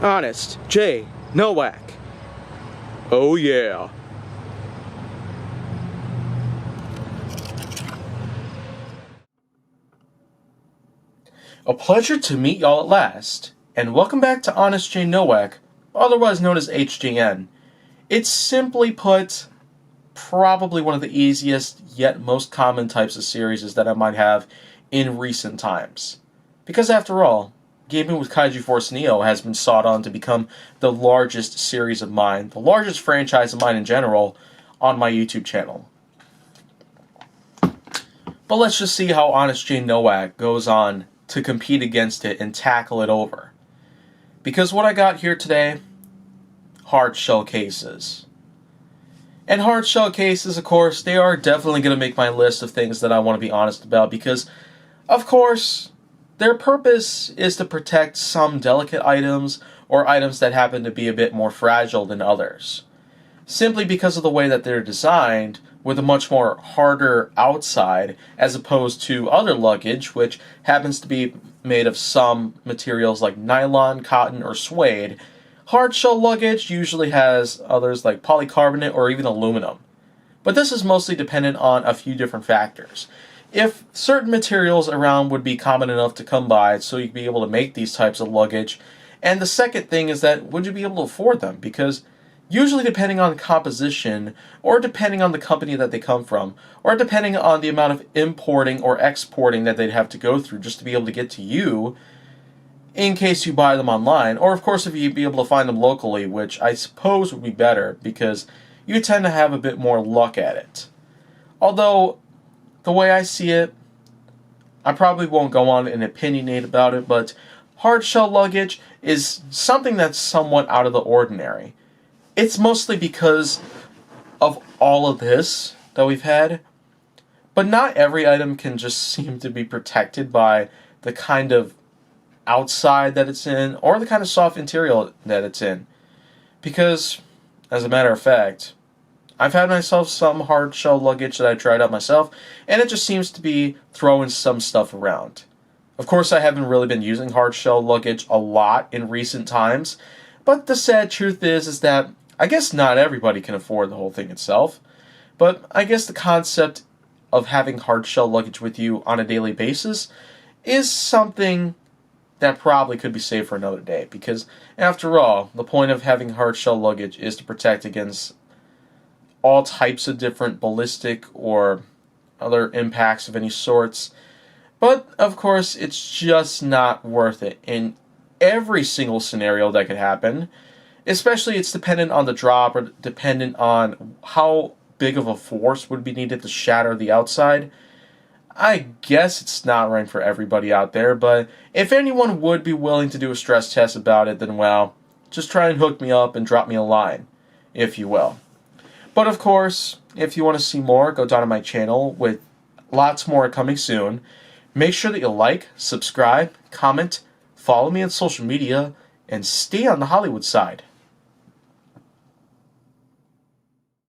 Honest J. Nowak. Oh yeah. A pleasure to meet y'all at last, and welcome back to Honest J. Nowak, otherwise known as HJN. It's simply put, probably one of the easiest yet most common types of series that I might have in recent times. Because after all, Gaming with Kaiju Force Neo has been sought on to become the largest series of mine, the largest franchise of mine in general, on my YouTube channel. But let's just see how Honest J. Nowak goes on to compete against it and tackle it over. Because what I got here today, Hardshell cases. And Hardshell cases, of course, they are definitely going to make my list of things that I want to be honest about because, of course, their purpose is to protect some delicate items or items that happen to be a bit more fragile than others. Simply because of the way that they're designed, with a much more harder outside as opposed to other luggage, which happens to be made of some materials like nylon, cotton, or suede. Hardshell luggage usually has others like polycarbonate or even aluminum. But this is mostly dependent on a few different factors. If certain materials around would be common enough to come by so you'd be able to make these types of luggage. And the second thing is that would you be able to afford them? Because usually depending on the composition, or depending on the company that they come from, or depending on the amount of importing or exporting that they'd have to go through just to be able to get to you, in case you buy them online, or of course if you'd be able to find them locally, which I suppose would be better because you tend to have a bit more luck at it. Although, the way I see it, I probably won't go on and opinionate about it, but hardshell luggage is something that's somewhat out of the ordinary. It's mostly because of all of this that we've had, but not every item can just seem to be protected by the kind of outside that it's in or the kind of soft interior that it's in. Because, as a matter of fact, I've had myself some hard shell luggage that I tried out myself, and it just seems to be throwing some stuff around. Of course, I haven't really been using hard shell luggage a lot in recent times, but the sad truth is that I guess not everybody can afford the whole thing itself. But I guess the concept of having hard shell luggage with you on a daily basis is something that probably could be saved for another day, because after all, the point of having hard shell luggage is to protect against all types of different ballistic or other impacts of any sorts. But, of course, it's just not worth it in every single scenario that could happen. Especially, it's dependent on the drop or dependent on how big of a force would be needed to shatter the outside. I guess it's not right for everybody out there, but if anyone would be willing to do a stress test about it, then, well, just try and hook me up and drop me a line, if you will. But of course, if you want to see more, go down to my channel with lots more coming soon. Make sure that you like, subscribe, comment, follow me on social media, and stay on the Hollywood side.